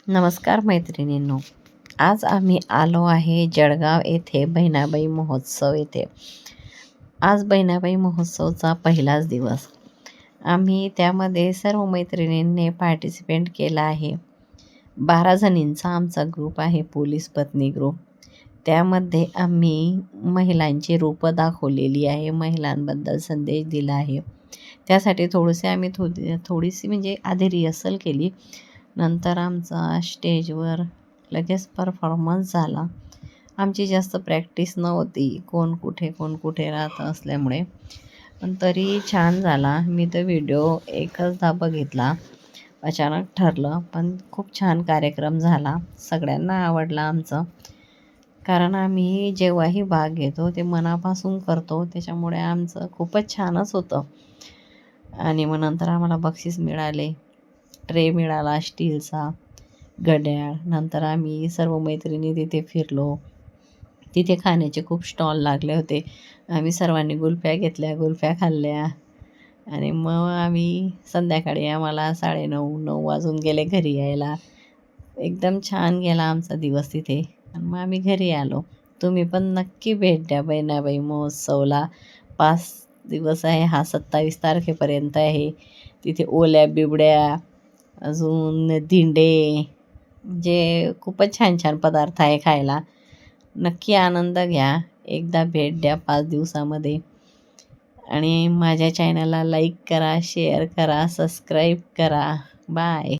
नमस्कार मैत्रिणींनो, आज आम्ही आलो आहे जळगाव येथे बहिणाबाई महोत्सव येथे. आज बहिणाबाई महोत्सवचा पहिलाच दिवस. आम्ही त्यामध्ये सर्व मैत्रिणींनी पार्टिसिपेट केला आहे. 12 जणींचा आमचा ग्रुप आहे, पोलीस पत्नी ग्रुप. त्यामध्ये आम्ही महिलांची रूपं दाखवलेली आहे, महिलांबद्दल संदेश दिला आहे. त्यासाठी आम्ही थोडीशी म्हणजे आधी रिहर्सल केली. नंतर आमचा स्टेजवर लगेच परफॉर्मन्स झाला. आमची जास्त प्रॅक्टिस नव्हती, कोण कुठे राहत असल्यामुळे, पण तरी छान झाला. मी तर व्हिडिओ एकचदा बघितला, अचानक ठरलं, पण खूप छान कार्यक्रम झाला. सगळ्यांना आवडला आमचं, कारण आम्ही जेव्हाही भाग घेतो ते मनापासून करतो, त्याच्यामुळे आमचं खूपच छानच होतं. आणि मग नंतर आम्हाला बक्षीस मिळाले, ट्रे मिळाला स्टीलचा, घड्याळ. नंतर आम्ही सर्व मैत्रिणी तिथे फिरलो. तिथे खाण्याचे खूप स्टॉल लागले होते. आम्ही सर्वांनी कुल्फ्या घेतल्या, कुल्फ्या खाल्ल्या. आणि मग आम्ही संध्याकाळी आम्हाला 9:30 वाजून गेले घरी यायला. एकदम छान गेला आमचा दिवस तिथे. आणि मग आम्ही घरी आलो. तुम्ही पण नक्की भेट द्या बहिणाबाई महोत्सवला. 5 दिवस आहे हा, 27 तारखेपर्यंत आहे. तिथे ओल्या बिबड्या, अजून धिंडे, म्हणजे खूपच छान छान पदार्थ आहे खायला. नक्की आनंद घ्या, एकदा भेट द्या 5 दिवसामध्ये. आणि माझ्या चॅनलला लाईक करा, शेअर करा, सबस्क्राईब करा. बाय.